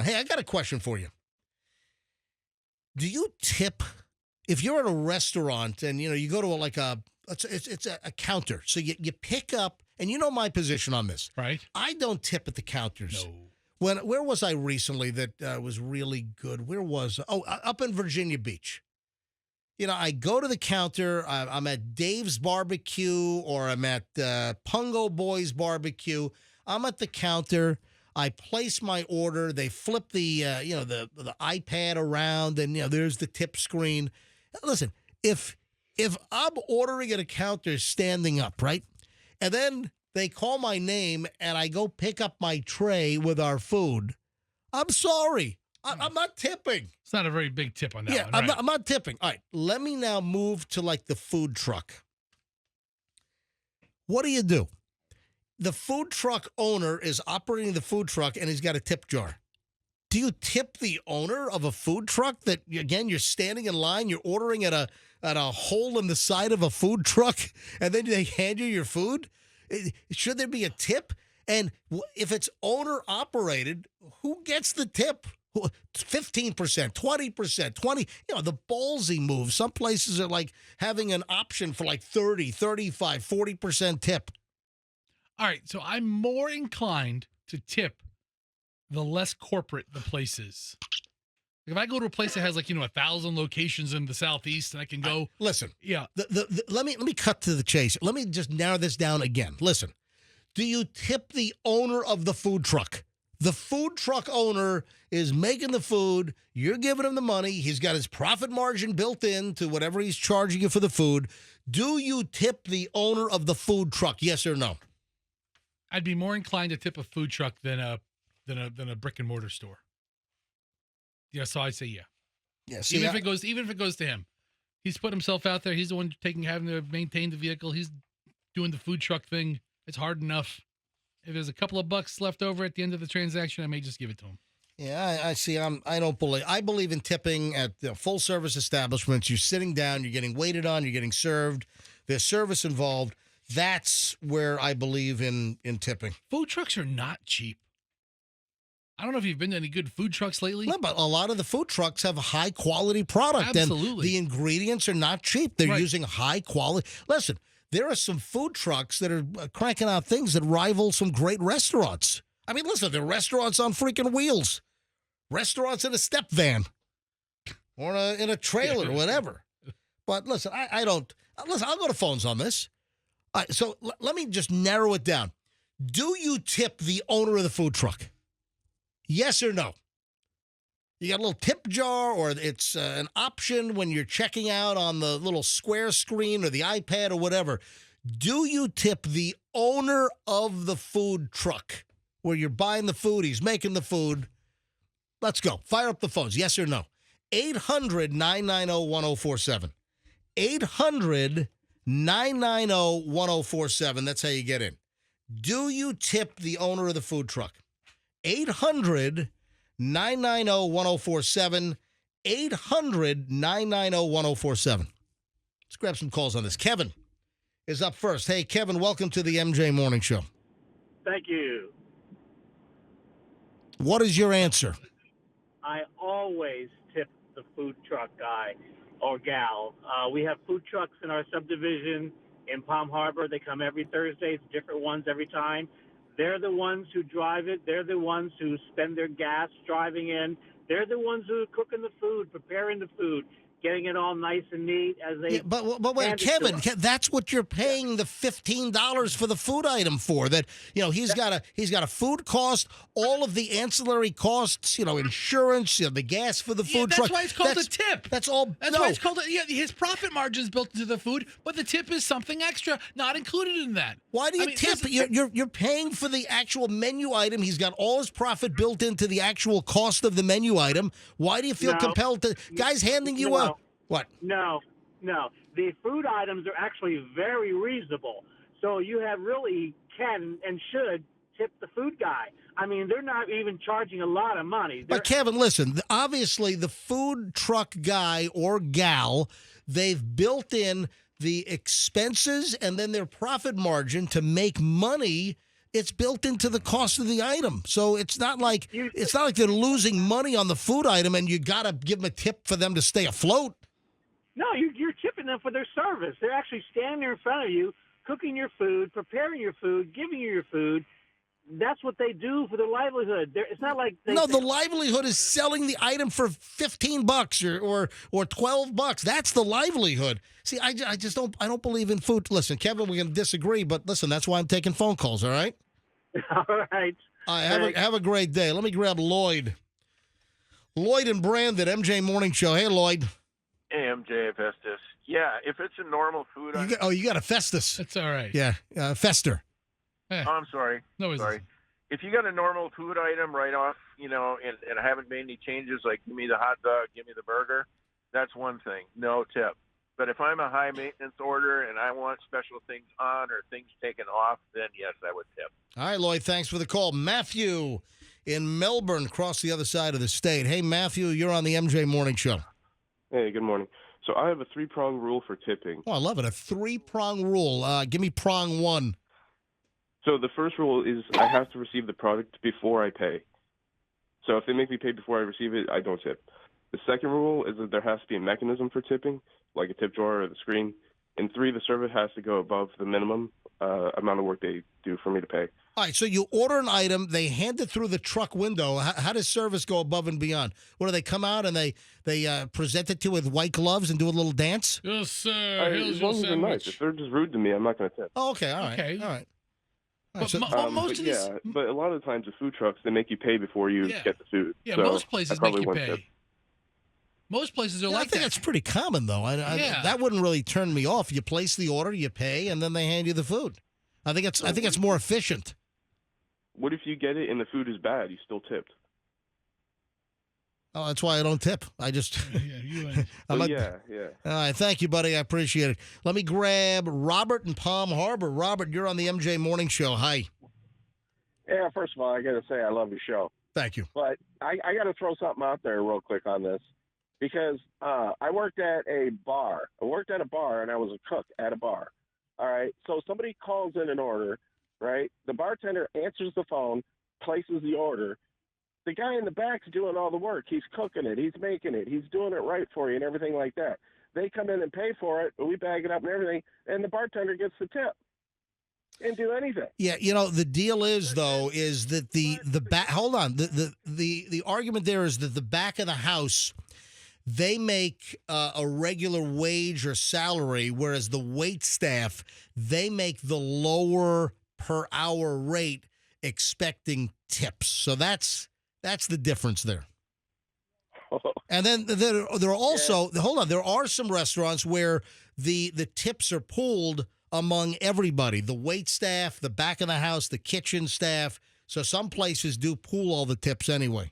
Hey, I got a question for you. Do you tip if you're at a restaurant and you go to it's a counter, so you pick up, and you know my position on this. Right? I don't tip at the counters. No. Where was I recently that was really good? Where was up in Virginia Beach? I go to the counter. I'm at Dave's Barbecue or I'm at Pungo Boys Barbecue. I'm at the counter. I place my order. They flip the iPad around, and there's the tip screen. Listen, if I'm ordering at a counter standing up, right, and then they call my name and I go pick up my tray with our food, I'm sorry. I'm not tipping. It's not a very big tip on that one. I'm, right? I'm not tipping. All right, let me now move to the food truck. What do? The food truck owner is operating the food truck and he's got a tip jar. Do you tip the owner of a food truck that, again, you're standing in line, you're ordering at a hole in the side of a food truck, and then they hand you your food? Should there be a tip? And if it's owner operated, who gets the tip? 15%, 20%, 20, the ballsy move. Some places are having an option for 30, 35, 40% tip. All right, so I'm more inclined to tip the less corporate the place is. If I go to a place that has 1,000 locations in the Southeast, and I can go listen. Yeah. Let me cut to the chase. Let me just narrow this down again. Listen, do you tip the owner of the food truck? The food truck owner is making the food. You're giving him the money. He's got his profit margin built in to whatever he's charging you for the food. Do you tip the owner of the food truck? Yes or no? I'd be more inclined to tip a food truck than a brick and mortar store. Yeah, so I'd say yeah. Yeah. Even if it goes to him, he's put himself out there. He's the one having to maintain the vehicle. He's doing the food truck thing. It's hard enough. If there's a couple of bucks left over at the end of the transaction, I may just give it to him. Yeah, I see. I believe in tipping at full service establishments. You're sitting down, you're getting waited on, you're getting served. There's service involved. That's where I believe in tipping. Food trucks are not cheap. I don't know if you've been to any good food trucks lately. No, but a lot of the food trucks have a high quality product. Absolutely. And the ingredients are not cheap. They're using high quality. Listen, there are some food trucks that are cranking out things that rival some great restaurants. I mean, listen, there are restaurants on freaking wheels, restaurants in a step van or in a trailer or whatever. But listen, I don't. Listen, I'll go to phones on this. All right, so let me just narrow it down. Do you tip the owner of the food truck? Yes or no? You got a little tip jar, or it's an option when you're checking out on the little square screen or the iPad or whatever. Do you tip the owner of the food truck where you're buying the food, he's making the food? Let's go. Fire up the phones. Yes or no? 800-990-1047. 800-990-1047. That's how you get in. Do you tip the owner of the food truck? 800-990-1047. 800-990-1047. Let's grab some calls on this. Kevin is up first. Hey, Kevin, welcome to the MJ Morning Show. Thank you. What is your answer? I always tip the food truck guy or gal. We have food trucks in our subdivision in Palm Harbor. They come every Thursday. It's different ones every time. They're the ones who drive it. They're the ones who spend their gas driving in. They're the ones who are cooking the food, preparing the food, getting it all nice and neat as they. Yeah, but wait, Kevin, that's what you're paying the $15 for the food item for. That he's got a food cost, all of the ancillary costs, insurance, the gas for the food truck. That's why it's called a tip. That's all. That's why it's called. His profit margin is built into the food, but the tip is something extra, not included in that. Why do you tip? You're paying for the actual menu item. He's got all his profit built into the actual cost of the menu item. Why do you feel compelled to guys handing you a what? No. The food items are actually very reasonable. So you really can and should tip the food guy. I mean, they're not even charging a lot of money. But Kevin, listen, obviously the food truck guy or gal, they've built in the expenses and then their profit margin to make money It's built into the cost of the item. So it's not like they're losing money on the food item and you got to give them a tip for them to stay afloat. No, you're tipping them for their service. They're actually standing there in front of you, cooking your food, preparing your food, giving you your food. That's what they do for their livelihood. It's not like the livelihood is selling the item for $15 or $12. That's the livelihood. See, I just don't believe in food. Listen, Kevin, we're going to disagree, but listen, that's why I'm taking phone calls. All right. All right. Have a great day. Let me grab Lloyd. Lloyd and Brandon, MJ Morning Show. Hey, Lloyd. Hey, MJ Festus. Yeah, if it's a normal food item. You got a Festus. That's all right. Yeah, Fester. Eh, Oh, I'm sorry. no, it's Sorry. If you got a normal food item right off, and I haven't made any changes, like give me the hot dog, give me the burger, that's one thing. No tip. But if I'm a high maintenance order and I want special things on or things taken off, then yes, I would tip. All right, Lloyd, thanks for the call. Matthew in Melbourne, across the other side of the state. Hey, Matthew, you're on the MJ Morning Show. Hey, good morning. So I have a 3-prong rule for tipping. Oh, I love it. A 3-prong rule. Give me prong one. So the first rule is I have to receive the product before I pay. So if they make me pay before I receive it, I don't tip. The second rule is that there has to be a mechanism for tipping, like a tip drawer or the screen. And 3, the server has to go above the minimum amount of work they do for me to pay. All right, so you order an item, they hand it through the truck window. How does service go above and beyond? What do they come out and they present it to you with white gloves and do a little dance? Yes, sir. Here's As your long as they're nice. sandwich. If they're just rude to me, I'm not going to tip. Oh, okay, all right. Okay. All right. But So- most but of these, but a lot of the times the food trucks, they make you pay before you Yeah. get the food. yeah, So most I places make probably you wouldn't tip. pay. Most places are Yeah, I like think that. that's pretty common, though. Yeah. That wouldn't really turn me off. You place the order, you pay, and then they hand you the food. I think it's more efficient. What if you get it and the food is bad? You still tipped. Oh, that's why I don't tip. I just. Yeah, you ain't. I'm Oh, not- yeah. All right, thank you, buddy. I appreciate it. Let me grab Robert in Palm Harbor. Robert, you're on the MJ Morning Show. Hi. Yeah, first of all, I got to say I love your show. Thank you. But I got to throw something out there real quick on this because I worked at a bar. I worked at a bar, and I was a cook at a bar. All right? So somebody calls in an order, right? The bartender answers the phone, places the order. The guy in the back's doing all the work. He's cooking it. He's making it. He's doing it right for you and everything like that. They come in and pay for it, we bag it up and everything, and the bartender gets the tip. Didn't do anything. Yeah, the deal is though is that the back. Hold on. The argument there is that the back of the house, they make a regular wage or salary, whereas the wait staff, they make the lower per hour rate, expecting tips. So that's the difference there. And then there are also hold on. There are some restaurants where the tips are pooled among everybody, the wait staff, the back of the house, the kitchen staff. So some places do pool all the tips anyway.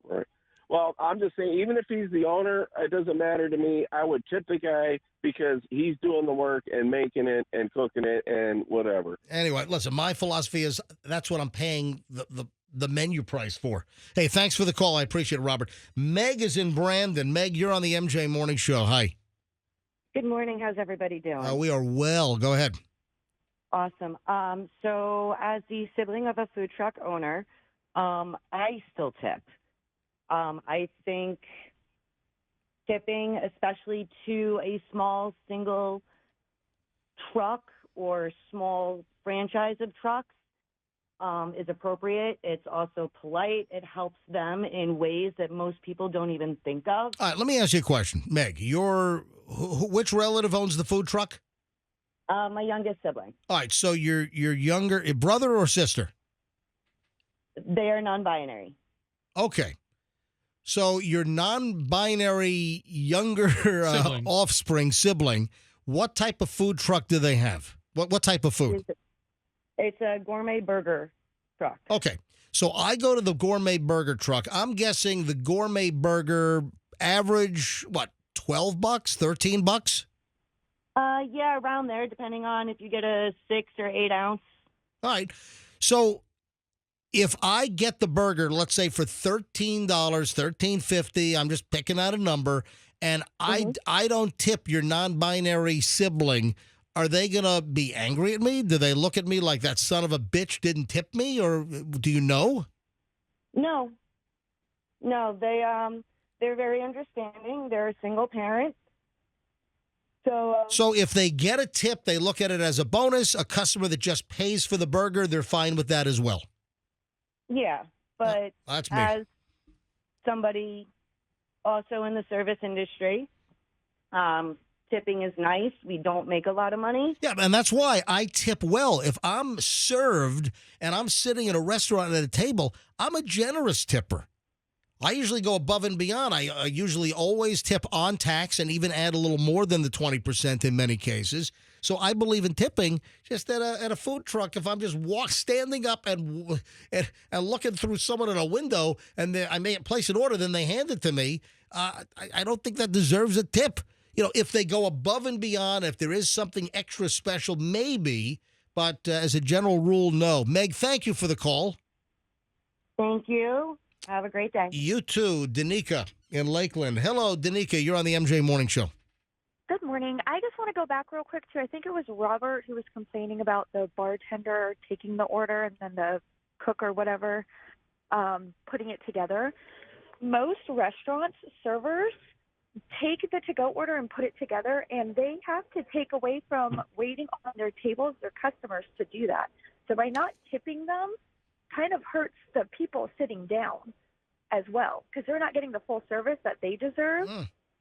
Right. Well, I'm just saying, even if he's the owner, it doesn't matter to me. I would tip the guy because he's doing the work and making it and cooking it and whatever. Anyway, listen, my philosophy is that's what I'm paying the menu price for. Hey, thanks for the call. I appreciate it, Robert. Meg is in Brandon. Meg, you're on the MJ Morning Show. Hi. Good morning. How's everybody doing? We are well. Go ahead. Awesome. So as the sibling of a food truck owner, I still tip. I think tipping, especially to a small single truck or small franchise of trucks, is appropriate. It's also polite. It helps them in ways that most people don't even think of. All right, let me ask you a question. Meg, which relative owns the food truck? My youngest sibling. All right, so your younger brother or sister? They are non-binary. Okay. So your non-binary younger offspring sibling, what type of food truck do they have? What type of food? It's a gourmet burger truck. Okay. So I go to the gourmet burger truck. I'm guessing the gourmet burger average, what, $12, $13? Yeah, around there, depending on if you get a 6 or 8 ounce. All right. So if I get the burger, let's say for $13, $13.50, I'm just picking out a number, and I don't tip your non-binary sibling, are they going to be angry at me? Do they look at me like that son of a bitch didn't tip me? Or do you know? No, they're very understanding. They're a single parent. So if they get a tip, they look at it as a bonus. A customer that just pays for the burger, they're fine with that as well. Yeah, but That's me. as somebody also in the service industry, tipping is nice. We don't make a lot of money. Yeah, and that's why I tip well. If I'm served and I'm sitting in a restaurant at a table, I'm a generous tipper. I usually go above and beyond. I usually always tip on tax and even add a little more than the 20% in many cases. So I believe in tipping. Just at a food truck, if I'm just standing up and looking through someone in a window, and I may place an order, then they hand it to me. I don't think that deserves a tip. You know, if they go above and beyond, if there is something extra special, maybe. But as a general rule, no. Meg, thank you for the call. Thank you. Have a great day. You too, Danica in Lakeland. Hello, Danica. You're on the MJ Morning Show. Good morning. I just want to go back real quick to, I think it was Robert who was complaining about the bartender taking the order and then the cook or whatever putting it together. Most restaurants, servers, take the to-go order and put it together, and they have to take away from waiting on their tables their customers to do that. So by not tipping them, kind of hurts the people sitting down as well, because they're not getting the full service that they deserve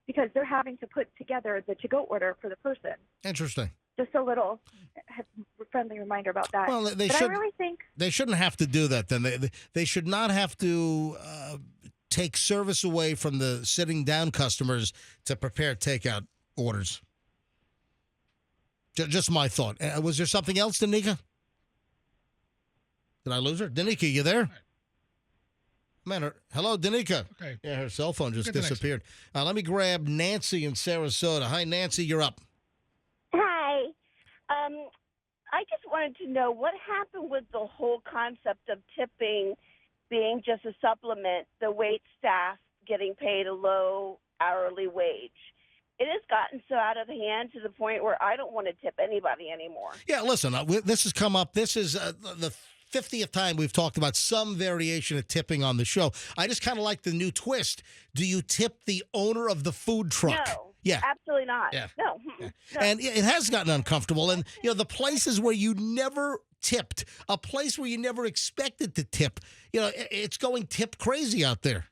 because they're having to put together the to-go order for the person. Interesting. Just a little friendly reminder about that. Well, I really think they shouldn't have to do that. Then they should not have to take service away from the sitting down customers to prepare takeout orders. Just my thought. Was there something else, Danica? Did I lose her? Danica, you there? Man, hello, Danica. Okay. Yeah, her cell phone just Get the next disappeared. Let me grab Nancy in Sarasota. Hi, Nancy, you're up. Hi. I just wanted to know what happened with the whole concept of tipping being just a supplement, the wait staff getting paid a low hourly wage. It has gotten so out of hand to the point where I don't want to tip anybody anymore. Yeah, listen, this has come up. This is the 50th time we've talked about some variation of tipping on the show. I just kind of like the new twist. Do you tip the owner of the food truck? No. Yeah. Absolutely not. Yeah. No. Yeah. No. And it has gotten uncomfortable. And, you know, the places where you never tipped, a place where you never expected to tip, you know, it's going tip crazy out there.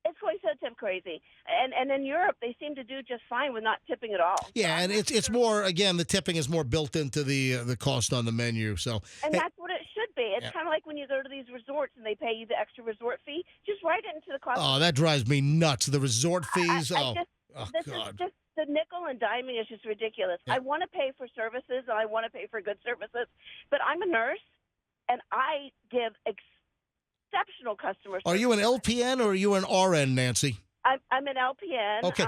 It's going so tip crazy. And in Europe, they seem to do just fine with not tipping at all. Yeah, and it's more, again, the tipping is more built into the cost on the menu. So, And hey, that's what it should be. It's kind of like when you go to these resorts and they pay you the extra resort fee. Just write it into the cost. oh, that drives me nuts. The resort fees. This God. is just the nickel and diming is just ridiculous. Yeah. I want to pay for services and I want to pay for good services, but I'm a nurse and I give exceptional customer service. Are you an LPN or are you an RN, Nancy? I'm an LPN. Okay,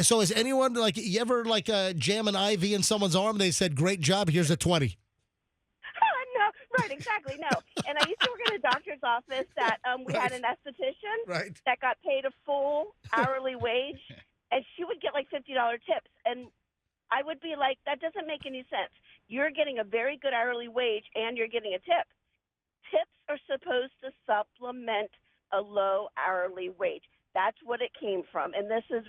so is anyone like you ever like jam an IV in someone's arm? They said, "Great job. Here's a 20." No, right, exactly, no. And I used to work in a doctor's office that we had an esthetician Right. that got paid a full hourly wage, and she would get like $50 tips. And I would be like, that doesn't make any sense. You're getting a very good hourly wage, and you're getting a tip. Tips are supposed to supplement a low hourly wage. That's what it came from. And this is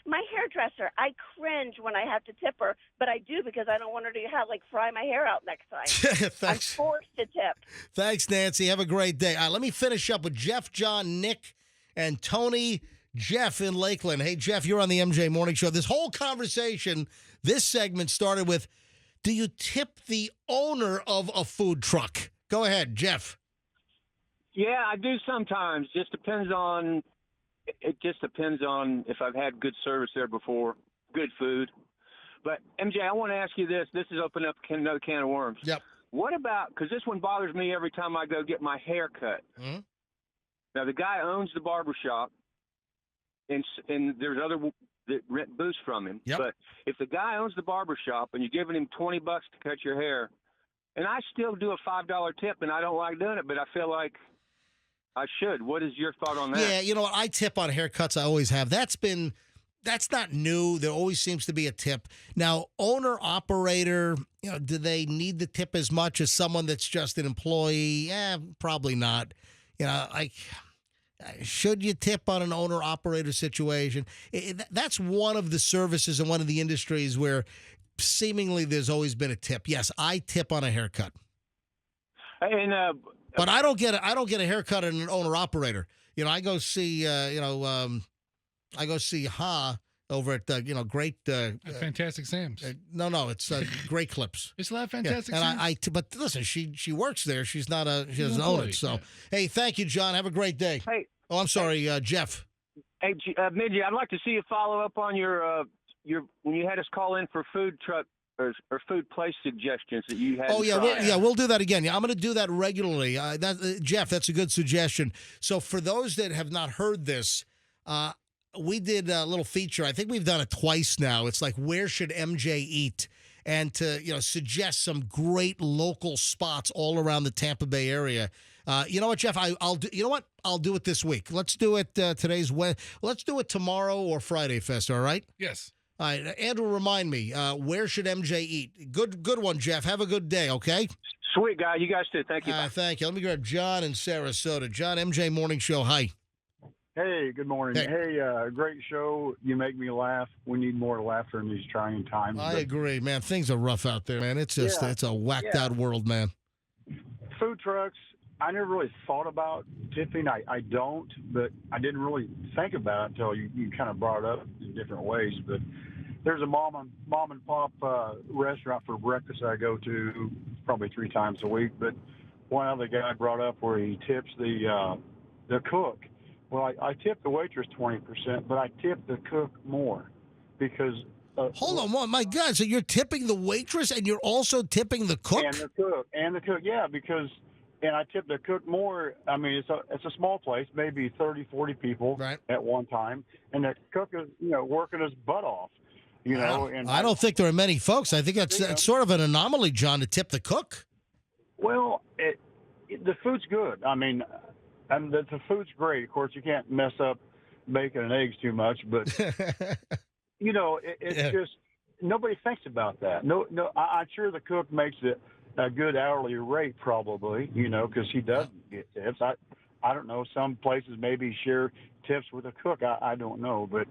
my hairdresser. I cringe when I have to tip her, but I do because I don't want her to fry my hair out next time. Thanks. I'm forced to tip. Thanks, Nancy. Have a great day. Let me finish up with Jeff, John, Nick, and Tony. Jeff in Lakeland. Hey, Jeff, you're on the MJ Morning Show. This whole conversation, this segment started with, do you tip the owner of a food truck? Go ahead, Jeff. Yeah, I do sometimes. It just depends on if I've had good service there before, good food. But, MJ, I want to ask you this. This is opening up another can of worms. Yep. What about, because this one bothers me every time I go get my hair cut. Mm-hmm. Now, the guy owns the barbershop, and there's other that rent booths from him. Yep. But if the guy owns the barbershop and you're giving him $20 to cut your hair, and I still do a $5 tip, and I don't like doing it, but I feel like I should. What is your thought on that? Yeah, you know what? I tip on haircuts. I always have. That's been that's not new. There always seems to be a tip. Now, owner operator, do they need the tip as much as someone that's just an employee? Probably not. Like, should you tip on an owner operator situation? That's one of the services and one of the industries where seemingly there's always been a tip. Yes, I tip on a haircut. And but I don't get a haircut in an owner operator. I go see I go see over at Great Fantastic Sam's. No, it's Great Clips. It's not Fantastic Sam's. But listen, she works there. She doesn't own it. So, yeah. Hey, thank you, John. Have a great day. Hey. Oh, I'm sorry, Jeff. Hey, Midget, I'd like to see you follow up on your when you had us call in for food truck or food place suggestions that you had. Oh yeah, we'll do that again. Yeah, I'm going to do that regularly. Jeff, that's a good suggestion. So for those that have not heard this, we did a little feature. I think we've done it twice now. It's like, where should MJ eat? And to suggest some great local spots all around the Tampa Bay area. You know what, Jeff? I'll do. You know what? I'll do it this week. Let's do it today's Let's do it tomorrow or Friday, Fest. All right? Yes. All right, Andrew, remind me. Where should MJ eat? Good one, Jeff. Have a good day. Okay. Sweet guy. You guys too. Thank you. Thank you. Let me grab John in Sarasota. John, MJ Morning Show. Hi. Hey, good morning. Hey, great show. You make me laugh. We need more laughter in these trying times. I agree, man. Things are rough out there, man. It's just it's a whacked out world, man. Food trucks. I never really thought about tipping. I don't, but I didn't really think about it until you kind of brought it up in different ways. But there's a mom and pop restaurant for breakfast I go to probably 3 times a week. But one other guy brought up where he tips the cook. Well, I tip the waitress 20%, but I tip the cook more because. Hold on, my God! So you're tipping the waitress and you're also tipping the cook? And the cook, yeah, because. And I tip the cook more. I mean, it's a small place, maybe 30, 40 people at one time, and the cook is working his butt off. And I don't think there are many folks. I think that's sort of an anomaly, John, to tip the cook. Well, the food's good. I mean, and the food's great. Of course, you can't mess up bacon and eggs too much, but it's just nobody thinks about that. No, I'm sure the cook makes it a good hourly rate, probably, because he doesn't get tips. I don't know. Some places maybe share tips with a cook. I don't know, but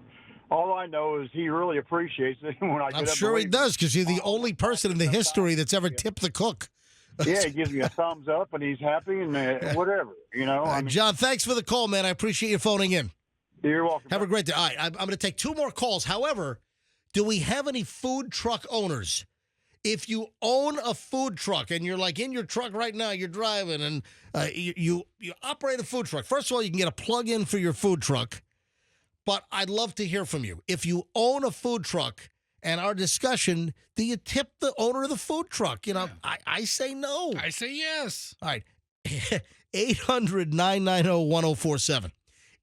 all I know is he really appreciates it when I get I'm up. sure he does, because you're the only person in the history that's ever tipped the cook. Yeah, he gives me a thumbs up, and he's happy, and whatever, John, thanks for the call, man. I appreciate you phoning in. You're welcome. Have a great day. All right, I'm going to take 2 more calls. However, do we have any food truck owners? If you own a food truck and you're like in your truck right now, you're driving and you operate a food truck. First of all, you can get a plug-in for your food truck, but I'd love to hear from you. If you own a food truck and our discussion, do you tip the owner of the food truck? I say no. I say yes. All right. 800-990-1047.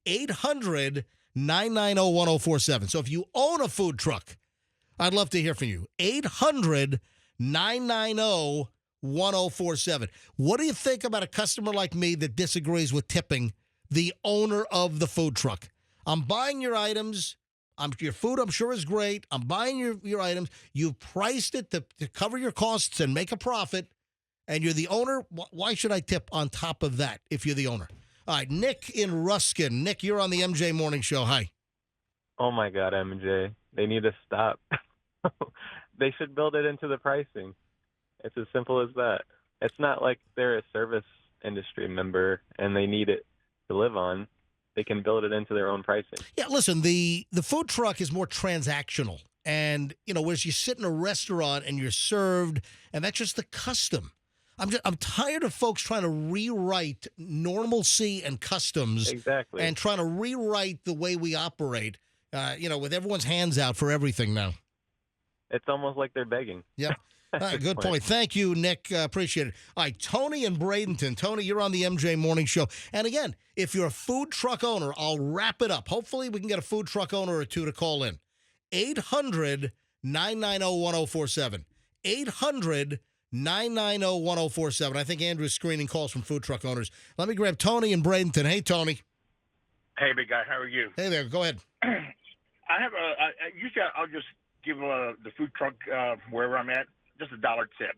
800-990-1047. So if you own a food truck, I'd love to hear from you. 800-990-1047. What do you think about a customer like me that disagrees with tipping the owner of the food truck? I'm buying your items. Your food, I'm sure, is great. I'm buying your items. You've priced it to cover your costs and make a profit, and you're the owner. Why should I tip on top of that if you're the owner? All right, Nick in Ruskin. Nick, you're on the MJ Morning Show. Hi. Oh, my God, MJ. They need to stop. They should build it into the pricing. It's as simple as that. It's not like they're a service industry member and they need it to live on. They can build it into their own pricing. Yeah, listen, the food truck is more transactional. And, whereas you sit in a restaurant and you're served, and that's just the custom. I'm tired of folks trying to rewrite normalcy and customs. Exactly. And trying to rewrite the way we operate, with everyone's hands out for everything now. It's almost like they're begging. Yep. Good point. Thank you, Nick. Appreciate it. All right, Tony in Bradenton. Tony, you're on the MJ Morning Show. And again, if you're a food truck owner, I'll wrap it up. Hopefully we can get a food truck owner or 2 to call in. 800-990-1047. 800-990-1047. I think Andrew's screening calls from food truck owners. Let me grab Tony in Bradenton. Hey, Tony. Hey, big guy. How are you? Hey there. Go ahead. I have usually I'll just give the food truck wherever I'm at just $1 tip.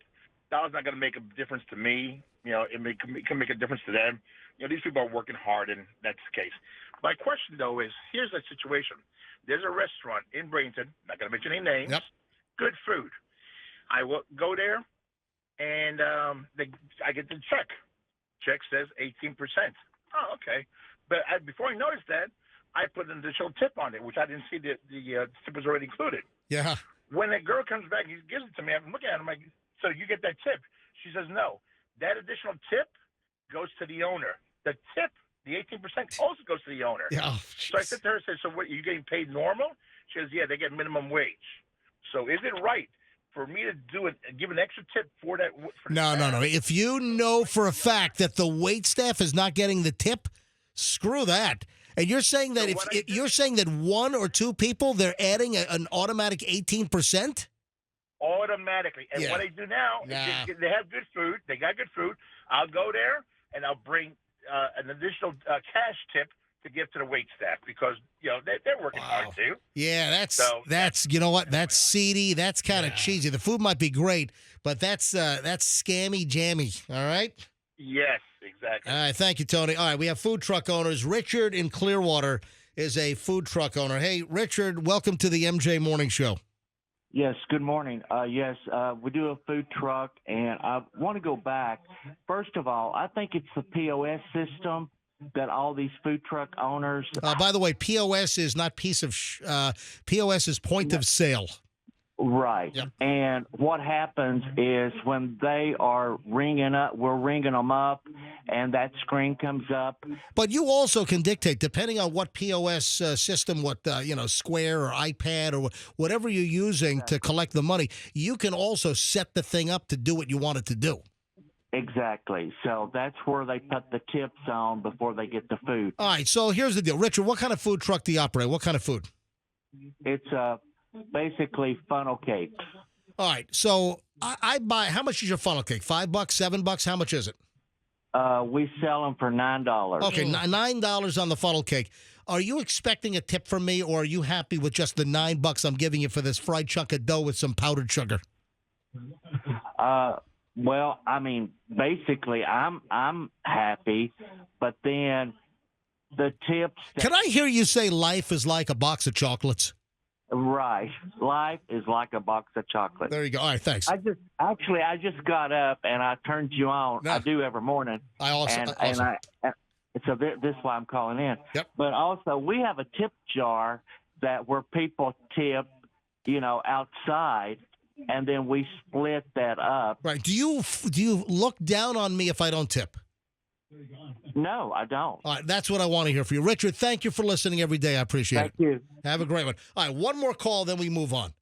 $1's not going to make a difference to me. You know, it can make a difference to them. You know, these people are working hard, and that's the case. My question though is, here's the situation. There's a restaurant in Bradenton. Not going to mention any names. Yep. Good food. I will go there, and I get the check. Check says 18%. Oh, okay. But before I noticed that, I put an additional tip on it, which I didn't see the tip was already included. Yeah. When that girl comes back and gives it to me, I'm looking at it, I'm like, so you get that tip? She says, no. That additional tip goes to the owner. The tip, the 18%, also goes to the owner. Yeah. Oh, so I said to her, so what, are you getting paid normal? She says, yeah, they get minimum wage. So is it right for me to give an extra tip for that? No. If you know for a fact that the wait staff is not getting the tip, screw that. And you're saying that you're saying that one or two people, they're adding an automatic 18%? Automatically. And what I do now, is they have good food. They got good food. I'll go there and I'll bring an additional cash tip to give to the wait staff because they're working hard too. Yeah, that's you know what? That's seedy. That's kind of cheesy. The food might be great, but that's scammy jammy. All right. Yes, exactly. All right, thank you, Tony. All right, we have food truck owners. Richard in Clearwater is a food truck owner. Hey, Richard, welcome to the MJ Morning Show. Yes, good morning. Yes, we do a food truck, and I want to go back. First of all, I think it's the POS system that all these food truck owners. By the way, POS is not POS is point of sale. Right. Yep. And what happens is when they are ringing up, we're ringing them up, and that screen comes up. But you also can dictate, depending on what POS system, Square or iPad or whatever you're using to collect the money, you can also set the thing up to do what you want it to do. Exactly. So that's where they put the tips on before they get the food. All right. So here's the deal. Richard, what kind of food truck do you operate? What kind of food? It's basically funnel cakes. All right. So I buy, how much is your funnel cake? $5, $7? How much is it? We sell them for $9. Okay. $9 on the funnel cake. Are you expecting a tip from me, or are you happy with just the $9 I'm giving you for this fried chunk of dough with some powdered sugar? Well, I mean, basically, I'm happy, but then the tips. Can I hear you say life is like a box of chocolates? Right. Life is like a box of chocolates. There you go. All right, thanks. I just got up and I turned you on. No. I do every morning. I also. So this is why I'm calling in. Yep. But also, we have a tip jar where people tip, outside, and then we split that up. Right. Do you look down on me if I don't tip? No, I don't. All right, that's what I want to hear from you. Richard, thank you for listening every day. I appreciate it. Thank you. Have a great one. All right, one more call, then we move on.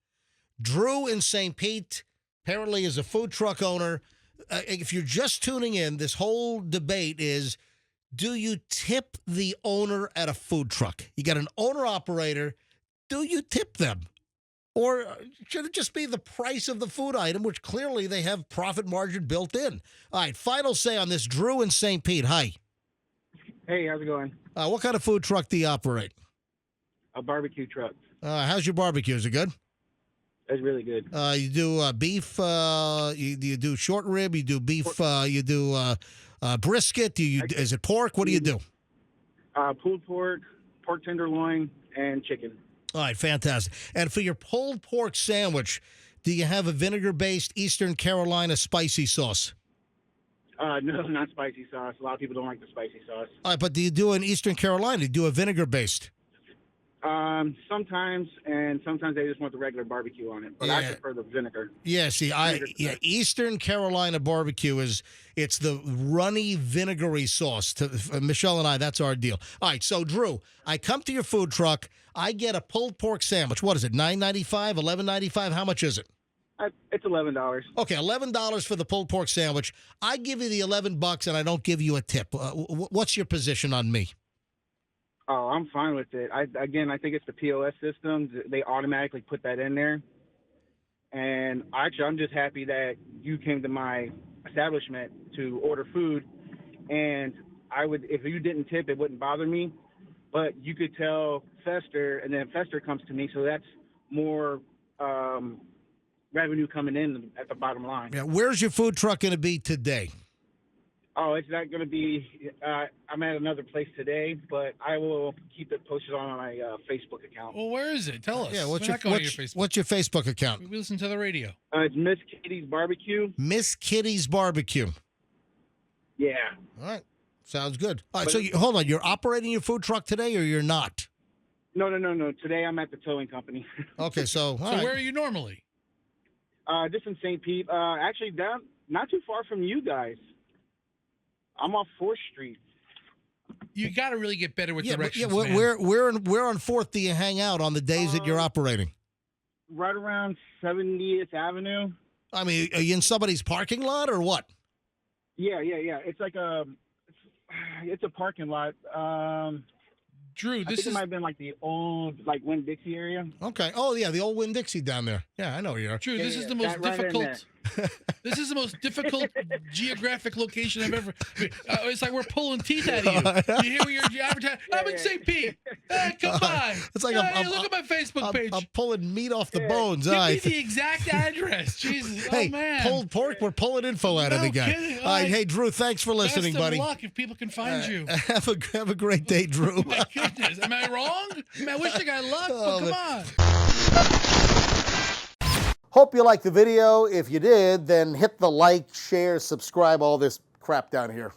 Drew in St. Pete apparently is a food truck owner. If you're just tuning in, this whole debate is, do you tip the owner at a food truck? You got an owner-operator. Do you tip them? Or should it just be the price of the food item, which clearly they have profit margin built in? All right, final say on this. Drew in St. Pete. Hi. Hey, how's it going? What kind of food truck do you operate? A barbecue truck. How's your barbecue? Is it good? It's really good. You do beef, you do short rib, you do beef, you do brisket, is it pork? What do you do? Pulled pork, pork tenderloin, and chicken. All right, fantastic. And for your pulled pork sandwich, do you have a vinegar-based Eastern Carolina spicy sauce? No, not spicy sauce. A lot of people don't like the spicy sauce. All right, but do you do an Eastern Carolina? Do you do a vinegar-based? Sometimes, and sometimes they just want the regular barbecue on it. But I prefer the vinegar. Yeah, see, Eastern Carolina barbecue it's the runny, vinegary sauce. Michelle and I, that's our deal. All right, so Drew, I come to your food truck. I get a pulled pork sandwich. What is it, $9.95, $11.95? How much is it? It's $11. Okay, $11 for the pulled pork sandwich. I give you the $11 and I don't give you a tip. What's your position on me? Oh, I'm fine with it. I think it's the POS system. They automatically put that in there. And actually, I'm just happy that you came to my establishment to order food. And if you didn't tip, it wouldn't bother me. but you could tell Fester, and then Fester comes to me, so that's more revenue coming in at the bottom line. Yeah, where's your food truck going to be today? Oh, it's not going to be. I'm at another place today, but I will keep it posted on my Facebook account. Well, where is it? Tell us. Yeah, We're not going to your Facebook. what's your Facebook account? We listen to the radio. It's Miss Kitty's Barbecue. Miss Kitty's Barbecue. Yeah. All right. Sounds good. All right, so hold on. You're operating your food truck today or you're not? No. Today I'm at the towing company. Okay, so So where are you normally? Just in St. Pete. Actually, down not too far from you guys. I'm off 4th Street. You got to really get better with directions, yeah. man. Where on 4th do you hang out on the days that you're operating? Right around 70th Avenue. I mean, are you in somebody's parking lot or what? Yeah. It's like it's a parking lot. Drew, I think it might have been like the old, like Winn-Dixie area. Okay. Oh, yeah, the old Winn-Dixie down there. Yeah, I know where you are. Drew, this is the most difficult. This is the most difficult geographic location I've ever. It's like we're pulling teeth out of you. You hear where you're advertising? I'm in St. Pete. Come by. It's like look at my Facebook page. I'm pulling meat off the bones. Give All me right. the exact address. Jesus. Hey, oh man. pulled pork. We're pulling info out of the guy. Kidding. All right. Hey, Drew. Thanks for listening, Best of buddy. luck if people can find you. Have a great day, Drew. My goodness. Am I wrong? I mean, I wish I got luck, but come on. Hope you liked the video. If you did, then hit the like, share, subscribe, all this crap down here.